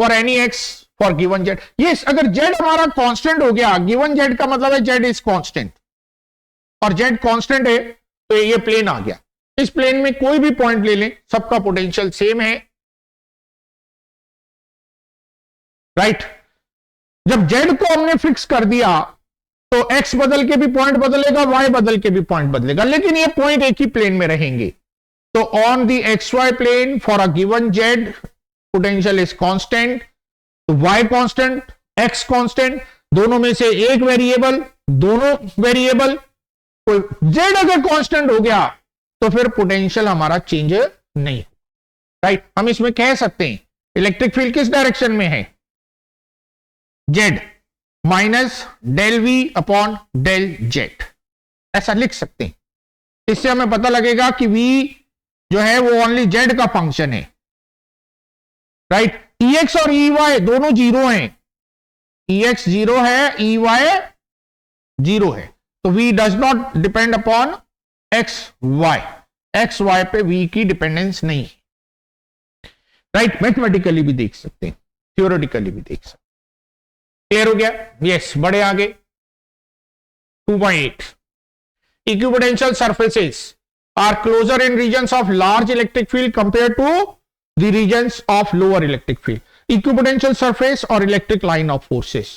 for any x for given Z. ये अगर जेड हमारा कांस्टेंट हो गया, गिवन जेड का मतलब है जेड इज कांस्टेंट, और जेड कांस्टेंट है तो ये प्लेन आ गया। इस प्लेन में कोई भी पॉइंट ले लें, सबका पोटेंशियल सेम है। राइट, जब जेड को हमने फिक्स कर दिया तो एक्स बदल के भी पॉइंट बदलेगा, वाई बदल के भी पॉइंट बदलेगा, लेकिन ये पॉइंट एक ही प्लेन में रहेंगे। तो on the x y plane for a given z potential is constant, तो वाई कांस्टेंट, एक्स कांस्टेंट, दोनों में से एक वेरिएबल, दोनों वेरिएबल, कोई जेड अगर कांस्टेंट हो गया तो फिर पोटेंशियल हमारा चेंज नहीं। राइट, हम इसमें कह सकते हैं इलेक्ट्रिक फील्ड किस डायरेक्शन में है, z minus del V upon del z, ऐसा लिख सकते हैं। इससे हमें पता लगेगा कि वी जो है वो ओनली जेड का फंक्शन है। राइट, ई एक्स और ई वाई दोनों जीरो हैं, ई एक्स जीरो है, ई वाई जीरो है, तो V does not depend upon x y, x y पे वी की डिपेंडेंस नहीं है। राइट, मैथमेटिकली भी देख सकते हैं, थियोरेटिकली भी देख सकते हैं। क्लियर हो गया? यस, बड़े आगे। 2.8. Equipotential surfaces are closer in regions of large electric field compared to the regions of lower electric field. Equipotential surface और electric line of forces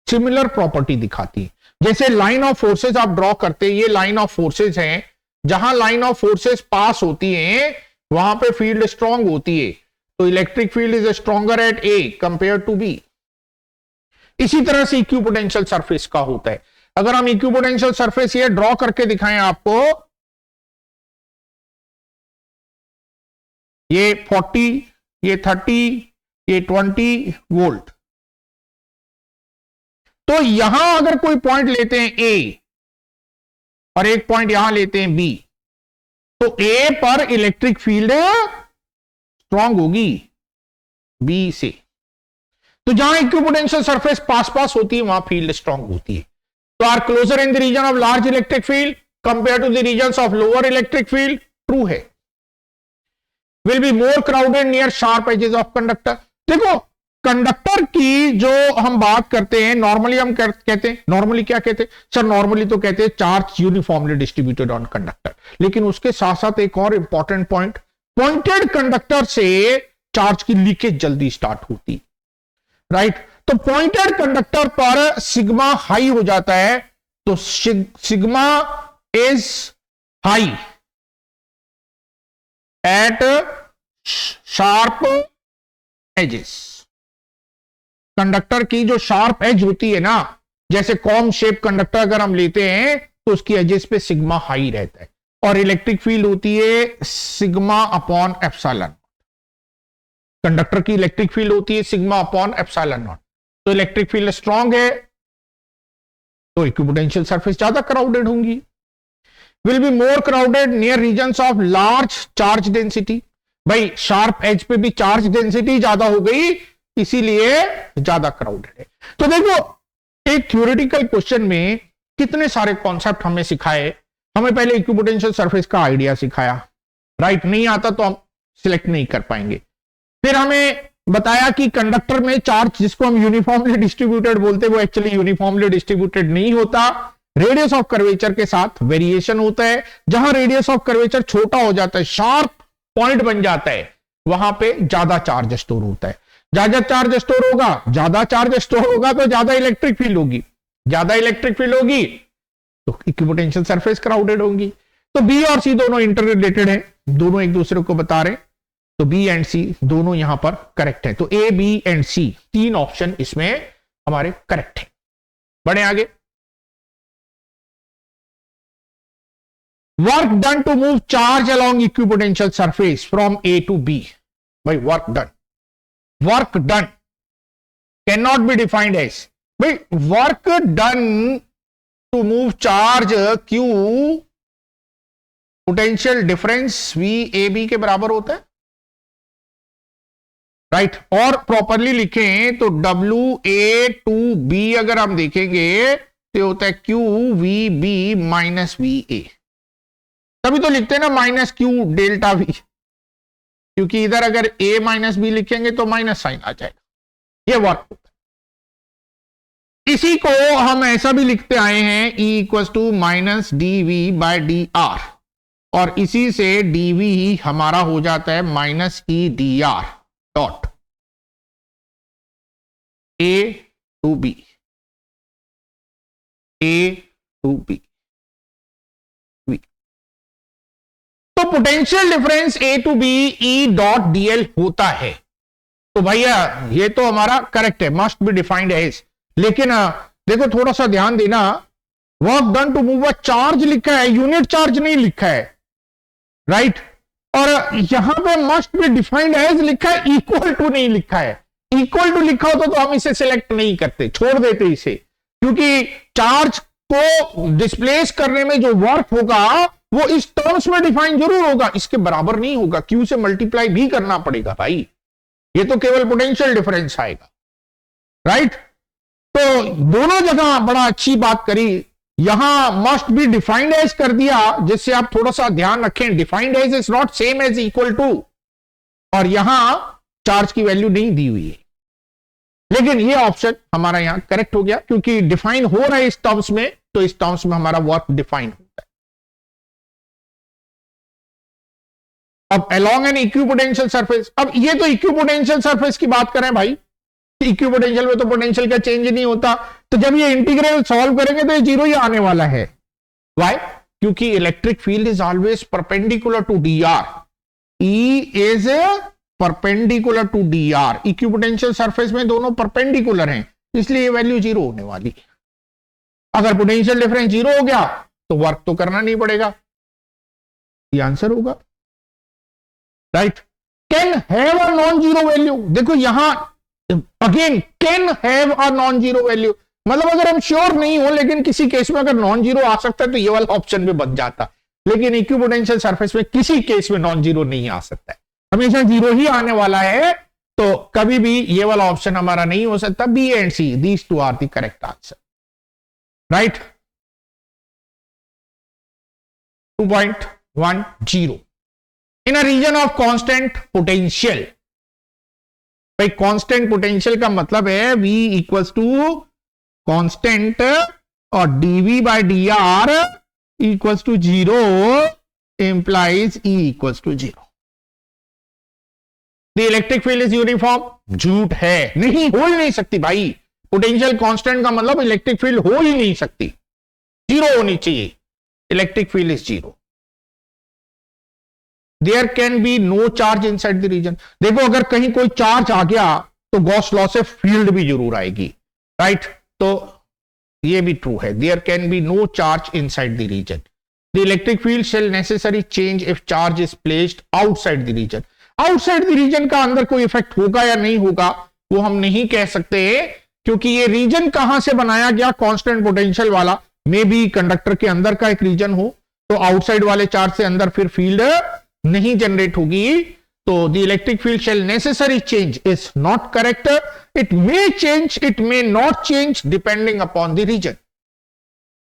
similar property दिखाती है. जैसे लाइन ऑफ फोर्सेस आप draw करते हैं, ये लाइन ऑफ फोर्सेस हैं, जहां लाइन ऑफ फोर्सेस पास होती हैं वहां पे फील्ड स्ट्रांग होती है. तो electric field is stronger at A compare to B. इसी तरह से इक्विपोटेंशियल सरफेस का होता है. अगर हम इक्विपोटेंशियल सरफेस ये ड्रॉ करके दिखाएं आपको, ये 40, ये 30, ये 20 वोल्ट. तो यहां अगर कोई पॉइंट लेते हैं ए और एक पॉइंट यहां लेते हैं बी, तो ए पर इलेक्ट्रिक फील्ड स्ट्रांग होगी बी से. तो जहां इक्विपोटेंशियल सरफेस पास पास होती है वहां फील्ड स्ट्रांग होती है. तो are closer in the region of large electric field compare to the region of lower electric field. True है. Will be more crowded near sharp edges of conductor. देखो conductor की जो हम बात करते हैं, नॉर्मली हम कहते हैं, नॉर्मली क्या कहते हैं सर? नॉर्मली तो कहते हैं charge uniformly distributed on conductor. लेकिन उसके साथ साथ एक और इंपॉर्टेंट पॉइंट, पॉइंटेड कंडक्टर से चार्ज की लीकेज जल्दी स्टार्ट होती, राइट? तो पॉइंटेड कंडक्टर पर सिग्मा हाई हो जाता है. तो sigma is high at sharp edges. Conductor की जो शार्प एज होती है ना, जैसे कॉम शेप कंडक्टर अगर हम लेते हैं तो उसकी एजेस पे सिग्मा हाई रहता है. और इलेक्ट्रिक फील्ड होती है सिग्मा अपॉन एप्सिलॉन. कंडक्टर की इलेक्ट्रिक फील्ड होती है सिग्मा अपॉन एप्सिलॉन नॉट. तो इलेक्ट्रिक फील्ड स्ट्रांग है तो इक्विपोटेंशियल सरफेस ज्यादा क्राउडेड होंगी. Will be more crowded near regions of large charge density. भाई शार्प एज पे भी चार्ज डेंसिटी ज्यादा हो गई, इसीलिए ज्यादा क्राउडेड है. तो देखो एक थ्योरेटिकल क्वेश्चन में कितने सारे कॉन्सेप्ट हमें सिखाए. हमें पहले इक्विपोटेंशियल सरफेस का आइडिया सिखाया, राइट? नहीं आता तो हम सिलेक्ट नहीं कर पाएंगे. फिर हमें बताया कि कंडक्टर में चार्ज जिसको हम यूनिफॉर्मली डिस्ट्रीब्यूटेड बोलते हैं वो एक्चुअली यूनिफॉर्मली डिस्ट्रीब्यूटेड नहीं होता. रेडियस ऑफ कर्वेचर के साथ वेरिएशन होता है. जहां रेडियस ऑफ कर्वेचर छोटा हो जाता है, शार्प पॉइंट बन जाता है, वहां पे ज्यादा चार्ज स्टोर होता है. ज्यादा चार्ज स्टोर होगा, ज्यादा चार्ज स्टोर होगा तो ज्यादा इलेक्ट्रिक फील्ड होगी, ज्यादा इलेक्ट्रिक फील्ड होगी तो इक्विपोटेंशियल सरफेस क्राउडेड होंगी. तो बी और सी दोनों इंटर रिलेटेड है, दोनों एक दूसरे को बता रहे. तो बी एंड सी दोनों यहां पर करेक्ट है. तो ए, बी एंड सी तीन ऑप्शन इसमें हमारे करेक्ट है. बढ़े आगे. Work done to move charge along equipotential surface from A to B. भाई work done, work done can not be defined as, भाई work done to move charge Q potential difference V A B के बराबर होता है, right? और properly लिखें तो W A to B अगर हम देखेंगे तो होता है q V B minus V A. तभी तो लिखते हैं ना माइनस क्यू डेल्टा वी, क्योंकि इधर अगर ए माइनस बी लिखेंगे तो माइनस साइन आ जाएगा. ये वर्क होता है. इसी को हम ऐसा भी लिखते आए हैं E equal to minus D V by D R, और इसी से डी वी हमारा हो जाता है minus E D R dot A to B, A to B. तो potential difference A to B E dot DL होता है. तो भैया ये तो हमारा करेक्ट है, मस्ट बी डिफाइंड एज. लेकिन देखो थोड़ा सा ध्यान देना, work done to move a charge लिखा है, यूनिट चार्ज नहीं लिखा है, राइट? और यहां पे मस्ट बी डिफाइंड एज लिखा है, इक्वल टू नहीं लिखा है. इक्वल टू लिखा होता तो हम इसे सिलेक्ट नहीं करते, छोड़ देते इसे, क्योंकि चार्ज को डिस्प्लेस करने में जो वर्क होगा वो इस टर्म्स में डिफाइन जरूर होगा, इसके बराबर नहीं होगा. क्यू से मल्टीप्लाई भी करना पड़ेगा भाई, ये तो केवल पोटेंशियल डिफरेंस आएगा, राइट? तो दोनों जगह बड़ा अच्छी बात करी. यहां मस्ट बी डिफाइंड एज कर दिया, जिससे आप थोड़ा सा ध्यान रखें, defined as is not same as equal to, और यहां चार्ज की वैल्यू नहीं दी हुई है. लेकिन ये ऑप्शन हमारा यहां करेक्ट हो गया, क्योंकि डिफाइन हो रहा है इस टर्म्स में, तो इस टर्म्स में हमारा वर्क डिफाइन होता है। अब अलोंग एन इक्विपोटेंशियल सरफेस, अब ये तो इक्विपोटेंशियल सरफेस की बात करें भाई, इक्विपोटेंशियल में तो पोटेंशियल का चेंज नहीं होता, तो जब ये इंटीग्रल सॉल्व करेंगे तो ये जीरो ही आने वाला है। व्हाई? क्योंकि electric field is always perpendicular to d r, E is perpendicular to d r, equipotential surface में दोनों परपेंडिकुलर हैं, इसलिए ये वैल्यू जीरो होने वाली है। अगर पोटेंशियल डिफरेंस जीरो हो गया तो वर्क तो करना नहीं पड़ेगा, ये आंसर होगा, right. Can have a non zero value, देखो यहां again can have a non zero value, मतलब अगर हम श्योर नहीं हो लेकिन किसी केस में अगर नॉन जीरो आ सकता है तो ये वाला ऑप्शन भी बन जाता, लेकिन इक्विपोटेंशियल सरफेस में किसी केस में नॉन जीरो नहीं आ सकता है, हमेशा जीरो ही आने वाला है, तो कभी भी ये वाला ऑप्शन हमारा नहीं हो सकता। B and C, these two are the correct answer, right. 2.10 in a region of constant potential, भाई कांस्टेंट पोटेंशियल का मतलब है V इक्वल्स टू कांस्टेंट और dV by dr equals to 0 implies E equals to 0। The electric field is uniform, झूठ है, नहीं हो ही नहीं सकती भाई, पोटेंशियल कांस्टेंट का मतलब इलेक्ट्रिक फील्ड हो ही नहीं सकती, जीरो होनी चाहिए, electric field is zero. There can be no charge inside the region, देखो अगर कहीं कोई चार्ज आ गया तो गॉस लॉ से फील्ड भी जरूर आएगी, राइट, तो ये भी ट्रू है, there can be no charge inside the region. The electric field shall necessary change if charge is placed outside the region, outside the region का अंदर कोई इफेक्ट होगा या नहीं होगा वो हम नहीं कह सकते, क्योंकि ये रीजन कहां से बनाया गया, कांस्टेंट पोटेंशियल वाला, मे बी कंडक्टर के अंदर का एक रीजन हो, तो आउटसाइड वाले चार्ज से अंदर फिर फील्ड नहीं जनरेट होगी, तो the electric field shall necessary change is not correct, it may change, it may not change depending upon the region,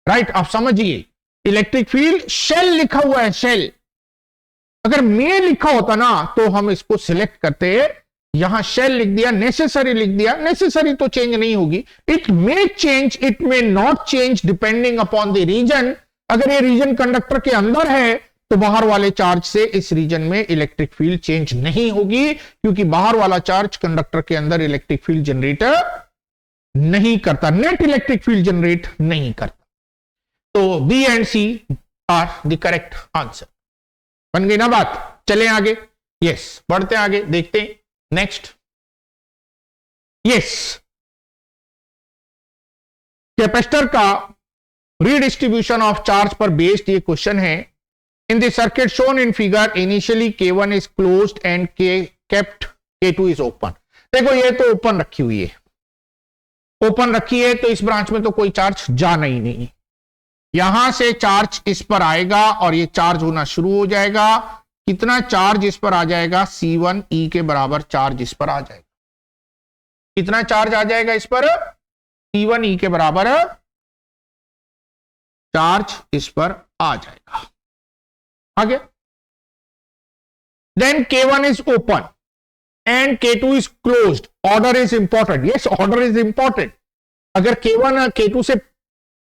right. आप समझिए, इलेक्ट्रिक फील्ड शेल लिखा हुआ है, शेल, अगर मे लिखा होता ना तो हम इसको सिलेक्ट करते, यहां शेल लिख दिया, नेसेसरी लिख दिया, नेसेसरी तो चेंज नहीं होगी, it may change, it may not change depending upon the region, अगर ये रीजन कंडक्टर के अंदर है तो बाहर वाले चार्ज से इस रीजन में इलेक्ट्रिक फील्ड चेंज नहीं होगी, क्योंकि बाहर वाला चार्ज कंडक्टर के अंदर इलेक्ट्रिक फील्ड जनरेट नहीं करता, नेट इलेक्ट्रिक फील्ड जनरेट नहीं करता, तो B and C are the correct answer. बन गई ना बात, चलें आगे, यस बढ़ते आगे, देखते हैं नेक्स्ट। यस, कैपेसिटर का रीडिस्ट्रीब्यूशन ऑफ चार्ज पर बेस्ड ये क्वेश्चन है। इन the circuit shown in figure initially K1 is closed and kept K2 is open, देखो ये तो ओपन रखी हुई है, ओपन रखी है तो इस ब्रांच में तो कोई चार्ज जाना ही नहीं, यहां से चार्ज इस पर आएगा और ये चार्ज होना शुरू हो जाएगा, कितना चार्ज इस पर आ जाएगा, C1E के बराबर चार्ज इस पर आ जाएगा, कितना चार्ज आ जाएगा इस पर, C1E के बराबर चार्ज इस पर आ जाएगा, आगे। Then K1 is open and K2 is closed, order is important, yes order is important, अगर K1 K2 से,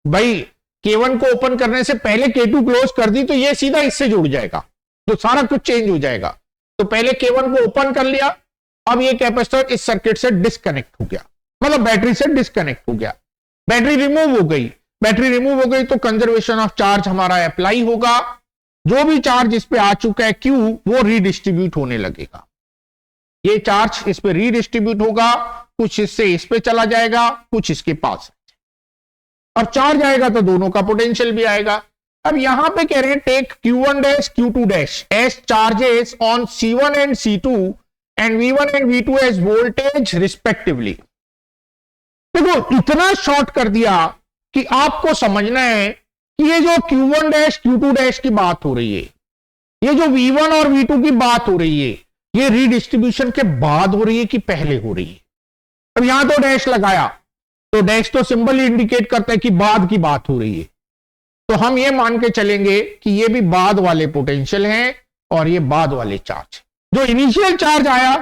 भाई K1 को ओपन करने से पहले K2 क्लोज कर दी तो ये सीधा इससे जुड़ जाएगा, तो सारा कुछ चेंज हो जाएगा, तो पहले K1 को ओपन कर लिया, अब ये कैपेसिटर इस सर्किट से डिस्कनेक्ट हो गया, मतलब बैटरी से डिस्कनेक्ट हो गया, बैटरी रिमूव हो गई, बैटरी रिमूव हो गई तो कंजर्वेशन ऑफ चार्ज हमारा अप्लाई होगा, जो भी चार्ज इस पे आ चुका है Q वो रीडिस्ट्रीब्यूट होने लगेगा, ये चार्ज इस पे रीडिस्ट्रीब्यूट होगा, कुछ इससे इस पे चला जाएगा, कुछ इसके पास, और चार्ज आएगा तो दोनों का पोटेंशियल भी आएगा। अब यहां पे कह रहे हैं take Q1 dash Q2 dash as charges on C1 and C2 and V1 and V2 as voltage respectively. देखो इतना शॉर्ट कर दिया कि आपको समझना है कि ये जो Q1 डैश Q2 डैश की बात हो रही है, ये जो V1 और V2 की बात हो रही है, ये रीडिस्ट्रीब्यूशन के बाद हो रही है कि पहले हो रही है। अब यहां तो डैश लगाया, तो डैश तो सिंबल इंडिकेट करता है कि बाद की बात हो रही है, तो हम ये मान के चलेंगे कि ये भी बाद वाले पोटेंशियल हैं और ये बाद वाले चार्ज, जो इनिशियल चार्ज आया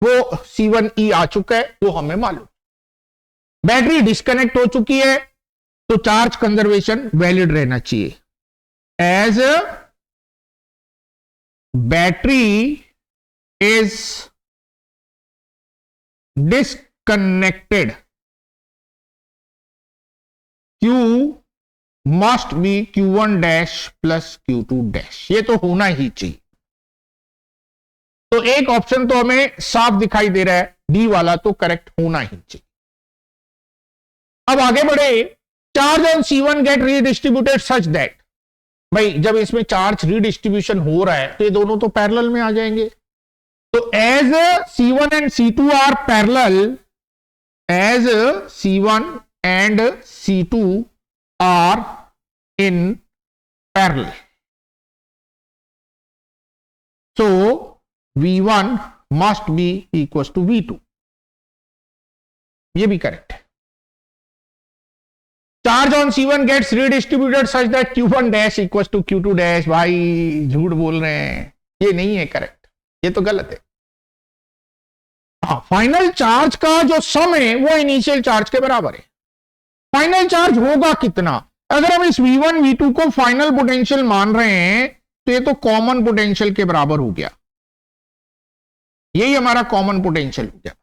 वो C1E आ चुका है, वो हमें मालूम। बैटरी डिस्कनेक्ट हो चुकी है तो चार्ज कंजर्वेशन वैलिड रहना चाहिए। As battery is disconnected, Q must be Q1 dash plus Q2 dash, ये तो होना ही चाहिए। तो एक ऑप्शन तो हमें साफ दिखाई दे रहा है, डी वाला तो करेक्ट होना ही चाहिए। अब आगे बढ़े, charge on C1 get redistributed such that, भाई जब इसमें चार्ज रीडिस्ट्रीब्यूशन हो रहा है तो ये दोनों तो पैरेलल में आ जाएंगे। तो as C1 and C2 are parallel, as C1 and C2 are in parallel, so V1 must be equals to V2, ये भी करेक्ट है। Charge on C1 gets redistributed such that Q1 dash equals to Q2 dash, भाई झूठ बोल रहे हैं, ये नहीं है करेक्ट, ये तो गलत है। हाँ, फाइनल चार्ज का जो सम है वो इनिशियल चार्ज के बराबर है। फाइनल चार्ज होगा कितना, अगर हम इस V1 V2 को फाइनल पोटेंशियल मान रहे हैं तो ये तो कॉमन पोटेंशियल के बराबर हो गया, यही हमारा कॉमन पोटेंशियल हो गया।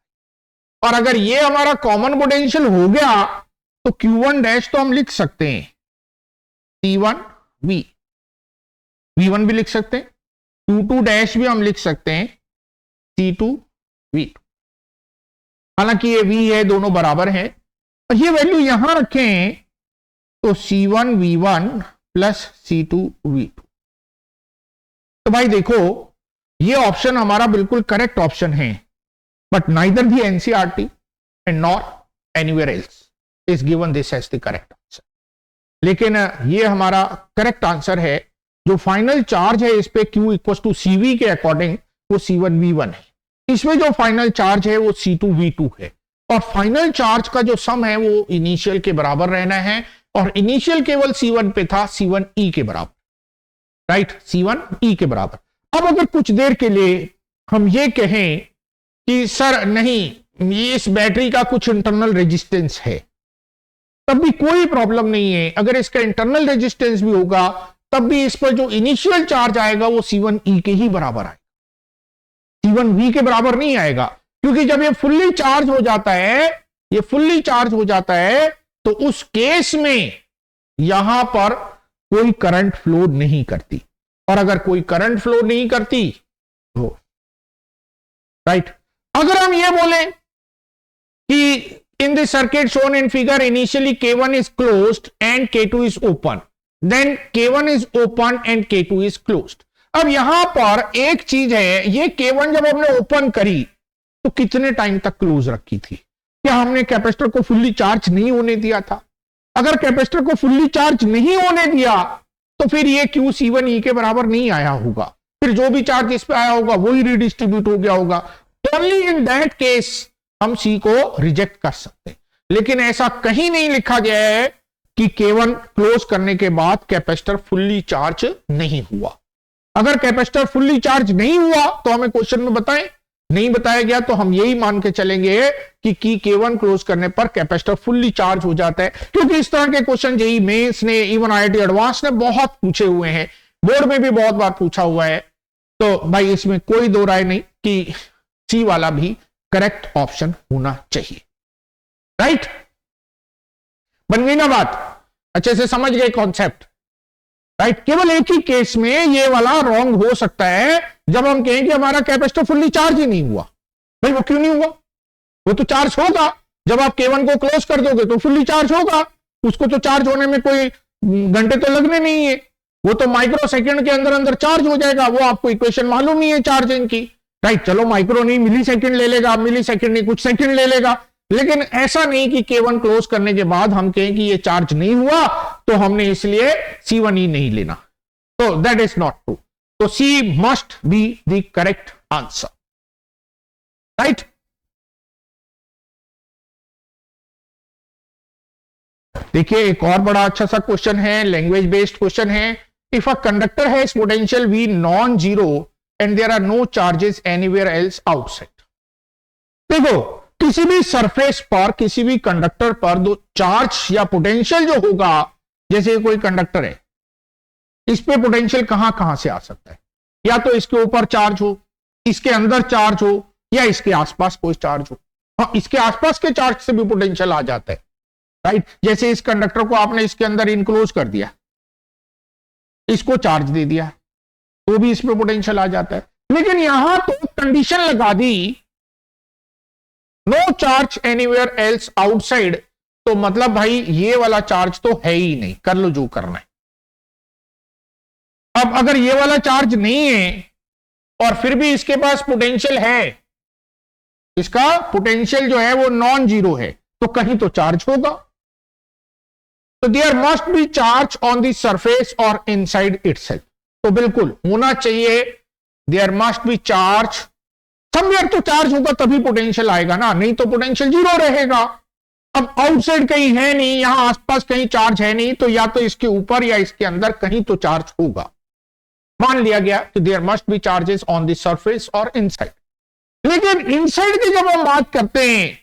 और अगर ये हमारा कॉमन पोटेंशियल हो गया तो Q1 डैश तो हम लिख सकते हैं C1 V, V1 भी लिख सकते हैं, Q2 डैश भी हम लिख सकते हैं C2 V2। हालांकि ये V है, दोनों बराबर हैं, और ये वैल्यू यहां रखें तो C1 V1 plus C2 V2। तो भाई देखो ये ऑप्शन हमारा बिल्कुल करेक्ट ऑप्शन है, but neither the NCERT and nor anywhere else is given this as the correct answer. लेकिन ये हमारा करेक्ट आंसर है। जो फाइनल चार्ज है इस पे Q इक्वल्स टू CV के अकॉर्डिंग वो C1 V1 है, इसमें जो फाइनल चार्ज है वो C2 V2 है, और फाइनल चार्ज का जो सम है वो इनिशियल के बराबर रहना है, और इनिशियल केवल C1 पे था, C1 E के बराबर, राइट, C1 E के बराबर। अब अगर कुछ देर के लिए हम ये कहें कि सर नहीं, ये इस बैटरी का कुछ इंटरनल रेजिस्टेंस है, तब भी कोई प्रॉब्लम नहीं है। अगर इसका इंटरनल रेजिस्टेंस भी होगा तब भी इस पर जो इनिशियल चार्ज आएगा वो C1 E के ही बराबर आएगा, C1 V के बराबर नहीं आएगा, क्योंकि जब ये फुल्ली चार्ज हो जाता है, ये फुल्ली चार्ज हो जाता है तो उस केस में यहां पर कोई करंट फ्लो नहीं करती, और अगर कोई करंट फ्लो नहीं करती तो राइट। अगर हम ये बोलें कि in the circuit shown in figure initially K1 is closed and K2 is open, then K1 is open and K2 is closed. अब यहां पर एक चीज है, ये K1 जब हमने ओपन करी तो कितने टाइम तक क्लोज रखी थी? क्या हमने कैपेसिटर को फुल्ली चार्ज नहीं होने दिया था? अगर कैपेसिटर को फुल्ली चार्ज नहीं होने दिया तो फिर ये Q C1 E के बराबर नहीं आया होगा, फिर जो भी चार्ज इस पे आया होगा वही रिडिस्ट्रीब्यूट हो गया होगा। ओनली इन दैट केस हम C को रिजेक्ट कर सकते हैं, लेकिन ऐसा कहीं नहीं लिखा गया है कि K1 क्लोज करने के बाद कैपेसिटर फुल्ली चार्ज नहीं हुआ। अगर कैपेसिटर फुल्ली चार्ज नहीं हुआ तो हमें क्वेश्चन में बताएं, नहीं बताया गया तो हम यही मान के चलेंगे कि K1 क्लोज करने पर कैपेसिटर फुल्ली चार्ज हो जाता है, क्योंकि इस तरह के क्वेश्चन जेईई मेंस ने, इवन IIT एडवांस ने बहुत पूछे हुए हैं, बोर्ड में भी बहुत बार पूछा हुआ है। तो भाई इसमें कोई दो राय नहीं कि C वाला भी करेक्ट ऑप्शन होना चाहिए, राइट। बन गई ना बात, अच्छे से समझ गए कॉन्सेप्ट, राइट। केवल एक ही केस में ये वाला रॉन्ग हो सकता है, जब हम कहें कि हमारा कैपेसिटर फुल्ली चार्ज ही नहीं हुआ। भाई वो क्यों नहीं हुआ? वो तो चार्ज होगा, जब आप K1 को क्लोज कर दोगे तो फुल्ली चार्ज होगा, उसको तो चार्ज होने में कोई घंटे तो लगने नहीं है, वो तो माइक्रो सेकंड के अंदर अंदर चार्ज हो जाएगा। वो आपको इक्वेशन मालूम नहीं है चार्जिंग की, राइट। चलो माइक्रो नहीं, मिली सेकंड ले लेगा, मिली सेकंड नहीं, कुछ सेकंड ले लेगा, लेकिन ऐसा नहीं कि K1 क्लोज करने के बाद हम कहें कि ये चार्ज नहीं हुआ तो हमने इसलिए C1 ही नहीं लेना। तो दैट इज नॉट ट्रू। तो C must be the correct answer, right. देखिए एक और बड़ा अच्छा सा क्वेश्चन है, लैंग्वेज बेस्ड क्वेश्चन है। If a conductor has potential V non zero and there are no charges anywhere else outside. देखो किसी भी सरफेस पर, किसी भी कंडक्टर पर दो चार्ज या पोटेंशियल जो होगा, जैसे कोई कंडक्टर है, इस पे पोटेंशियल कहां कहां से आ सकता है? या तो इसके ऊपर चार्ज हो, इसके अंदर चार्ज हो, या इसके आसपास कोई चार्ज हो। हाँ, इसके आसपास के चार्ज से भी पोटेंशियल आ जाता है, राइट। जैसे इस कंडक्टर को आपने इसके अंदर इनक्लोज कर दिया, इसको चार्ज दे दिया, तो भी इसमें पोटेंशियल आ जाता है। लेकिन यहां तो कंडीशन लगा दी, no charge anywhere else outside, तो मतलब भाई ये वाला चार्ज तो है ही नहीं, कर लो जो करना है। अब अगर ये वाला चार्ज नहीं है और फिर भी इसके पास पोटेंशियल है, इसका पोटेंशियल जो है वो नॉन जीरो है, तो कहीं तो चार्ज होगा। तो there must be charge on the surface और इनसाइड इटसेल्फ, तो बिल्कुल होना चाहिए, there must be charge somewhere, तो चार्ज होगा तभी पोटेंशियल आएगा ना, नहीं तो पोटेंशियल जीरो रहेगा। अब आउटसाइड कहीं है नहीं, यहां आसपास कहीं चार्ज है नहीं, तो या तो इसके ऊपर या इसके अंदर कहीं तो चार्ज होगा। मान लिया गया कि there must be charges on the surface और इनसाइड। लेकिन इनसाइड की जब हम बात करते हैं,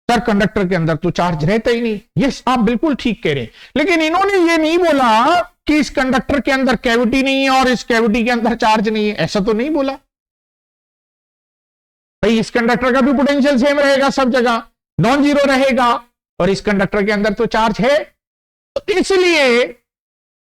सर कंडक्टर के अंदर तो चार्ज रहता ही नहीं। यस, आप बिल्कुल ठीक कह रहे हैं, लेकिन इन्होंने ये नहीं बोला कि इस कंडक्टर के अंदर कैविटी नहीं है और इस कैविटी के अंदर चार्ज नहीं है, ऐसा तो नहीं बोला भाई। इस कंडक्टर का भी पोटेंशियल सेम रहेगा, सब जगह नॉन जीरो रहेगा, और इस कंडक्टर के अंदर तो चार्ज है, तो इसलिए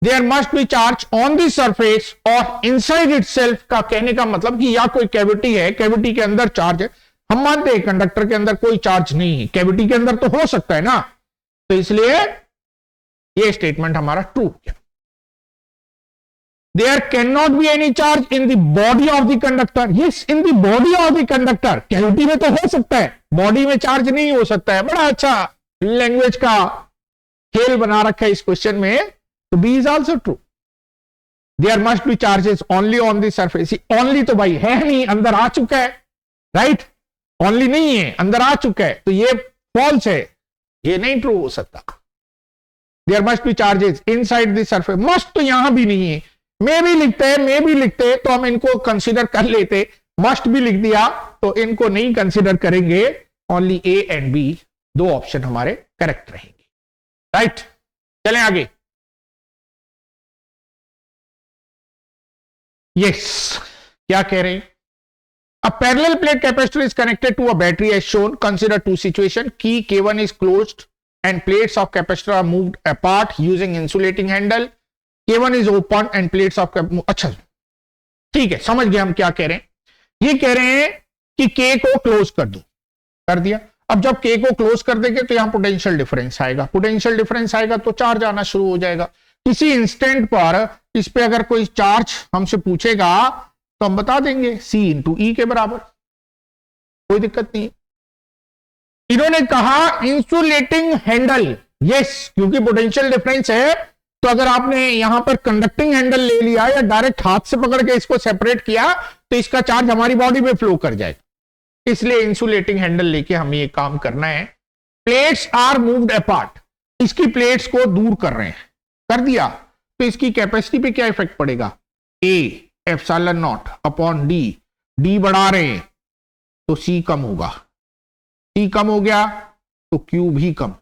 there must be charge on the surface और इनसाइड इटसेल्फ का कहने का मतलब कि या कोई कैविटी है, कैविटी के अंदर चार्ज है। हम मानते हैं कंडक्टर के अंदर कोई चार्ज नहीं है, कैविटी के अंदर तो हो सकता है ना, तो इसलिए यह स्टेटमेंट हमारा ट्रू है। There can not be any charge in the body of the conductor. Yes, in the body of the conductor, cavity में तो हो सकता है, बॉडी में चार्ज नहीं हो सकता है। बड़ा अच्छा लैंग्वेज का खेल बना रखा है इस क्वेश्चन में, तो B is also true. There must be charges only on the surface. Only तो भाई है नहीं, अंदर आ चुका है, राइट। ओनली नहीं है, अंदर आ चुका है, तो ये फॉल्स है, ये नहीं ट्रू हो सकता। There must be charges inside the surface, must तो यहां भी नहीं है, मे भी लिखते हैं, मे भी लिखते हैं, तो हम इनको कंसीडर कर लेते। मस्ट भी लिख दिया तो इनको नहीं कंसीडर करेंगे, ओनली ए एंड बी दो ऑप्शन हमारे करेक्ट रहेंगे, राइट। चलें आगे। यस, क्या कह रहे हैं? A parallel plate capacitor is connected to a battery as shown. Consider two situations. Key K1 is closed and plates of capacitor are moved apart using insulating handle. K1 is open and plates of अच्छा ठीक है, समझ गए हम क्या कह रहे हैं। ये कह रहे हैं कि K को क्लोज कर दो, कर दिया। अब जब K को क्लोज कर देंगे तो यहां पोटेंशियल डिफरेंस आएगा, पोटेंशियल डिफरेंस आएगा तो चार्ज आना शुरू हो जाएगा। किसी इंस्टेंट पर इस पे अगर कोई चार्ज हमसे पूछेगा तो हम बता देंगे C इंटू ई के बराबर, कोई दिक्कत नहीं। इन्होंने कहा इंसुलेटिंग हैंडल, यस, क्योंकि पोटेंशियल डिफरेंस है, तो अगर आपने यहां पर कंडक्टिंग हैंडल ले लिया या डायरेक्ट हाथ से पकड़ के इसको सेपरेट किया तो इसका चार्ज हमारी बॉडी में फ्लो कर जाएगा, इसलिए इंसुलेटिंग हैंडल लेके हमें ये काम करना है। प्लेट्स आर मूव्ड अपार्ट, इसकी प्लेट्स को दूर कर रहे हैं, कर दिया, तो इसकी कैपेसिटी पे क्या इफेक्ट पड़ेगा? A epsilon not upon D, D बढ़ा रहे हैं तो सी कम होगा, सी कम हो गया तो क्यू भी कम होगा।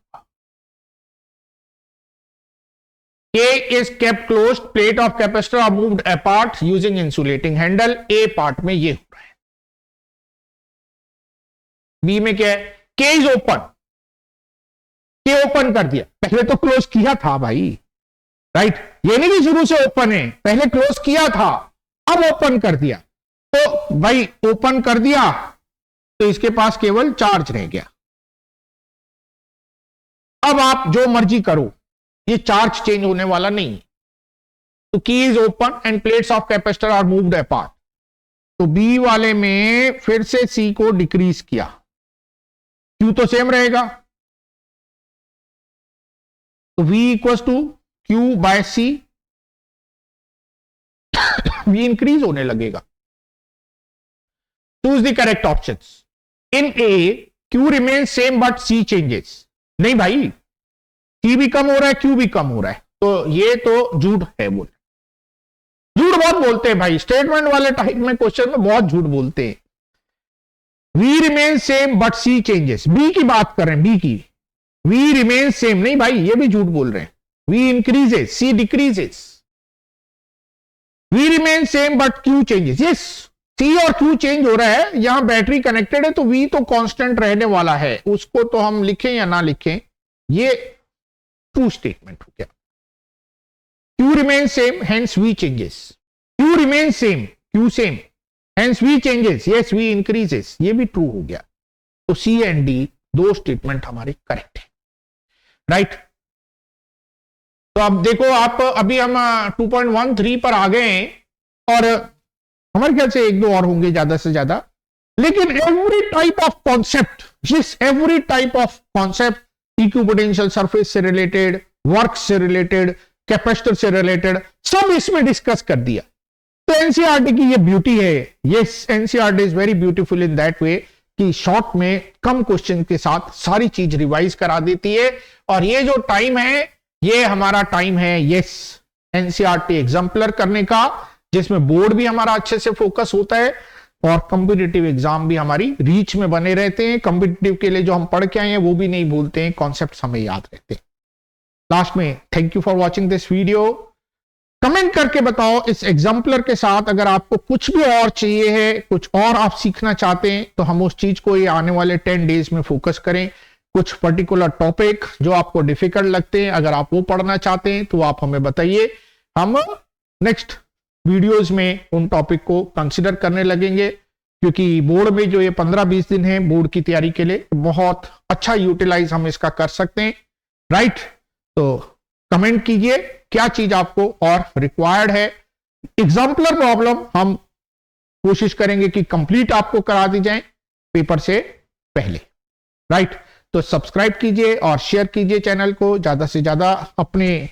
K is kept closed, plate of capacitor are moved apart using insulating handle। A part में ये हो रहा है। B में क्या है? K is open, K open कर दिया, पहले तो क्लोज किया था भाई, राइट। ये नहीं कि शुरू से ओपन है, पहले क्लोज किया था, अब ओपन कर दिया, तो भाई ओपन कर दिया तो इसके पास केवल चार्ज रह गया। अब आप जो मर्जी करो, ये चार्ज चेंज होने वाला नहीं। तो key is open and plates of capacitor are moved apart, तो बी वाले में फिर से सी को डिक्रीज किया, क्यू तो सेम रहेगा, तो V equals to Q by C, V increase होने लगेगा। Choose the correct option. In a Q remain same but C changes. नहीं भाई, C भी कम हो रहा है, Q भी कम हो रहा है, तो ये तो झूठ है। बोल झूठ बहुत बोलते हैं भाई, स्टेटमेंट वाले टाइप में क्वेश्चन में बहुत झूठ बोलते हैं। V remain same but C changes, B की बात कर रहे हैं, बी की, वी रिमेन सेम नहीं भाई, ये भी झूठ बोल रहे हैं, V increases C decreases, V remain same but Q changes, yes C और क्यू चेंज हो रहा है, यहां बैटरी कनेक्टेड है तो वी तो कांस्टेंट रहने वाला है, उसको तो हम लिखें या ना लिखें ये ट्रू स्टेटमेंट हो गया। Q remain same hence V changes, Q remain same Q same hence V changes, yes V increases, ये भी ट्रू हो गया। तो सी एंड डी दो स्टेटमेंट हमारे करेक्ट है, राइट। तो अब देखो आप, अभी हम 2.13 पर आ गए हैं और हमारे ख्याल से एक दो और होंगे ज्यादा से ज्यादा, लेकिन every type of concept, yes every type of concept, equipotential surface से रिलेटेड, वर्क से रिलेटेड, कैपेसिटर से रिलेटेड, सब इसमें डिस्कस कर दिया। तो एनसीईआरटी की ये ब्यूटी है, yes NCERT is very beautiful in that way कि शॉर्ट में कम क्वेश्चन के साथ सारी चीज रिवाइज करा देती है। और ये जो टाइम है ये हमारा टाइम है यस एनसीईआरटी एग्जाम्पलर करने का, जिसमें बोर्ड भी हमारा अच्छे से फोकस होता है और कॉम्पिटिटिव एग्जाम भी हमारी रीच में बने रहते हैं। कॉम्पिटिटिव के लिए जो हम पढ़ के आए हैं वो भी नहीं भूलते हैं, कॉन्सेप्ट्स हमें याद रहते हैं। लास्ट में thank you for watching this video. Comment करके बताओ इस एग्जाम्पलर के साथ अगर आपको कुछ भी और चाहिए है, कुछ और आप सीखना चाहते हैं तो हम उस चीज को ये आने वाले 10 डेज में फोकस करें। कुछ पर्टिकुलर टॉपिक जो आपको डिफिकल्ट लगते हैं अगर आप वो पढ़ना चाहते हैं तो आप हमें बताइए, हम नेक्स्ट वीडियोस में उन टॉपिक को कंसिडर करने लगेंगे, क्योंकि बोर्ड में जो ये 15-20 दिन है बोर्ड की तैयारी के लिए बहुत अच्छा यूटिलाइज हम इसका कर सकते हैं, राइट। तो कमेंट कीजिए क्या चीज आपको और रिक्वायर्ड है। एग्जाम्पलर प्रॉब्लम हम कोशिश करेंगे कि कंप्लीट आपको करा दी जाए पेपर से पहले, राइट। तो सब्सक्राइब कीजिए और शेयर कीजिए चैनल को ज्यादा से ज्यादा अपने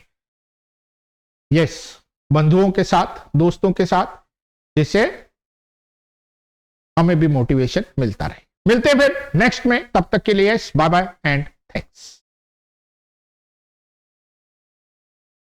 बंधुओं के साथ, दोस्तों के साथ, जिससे हमें भी मोटिवेशन मिलता रहे। मिलते हैं फिर नेक्स्ट में, तब तक के लिए बाय बाय एंड थैंक्स।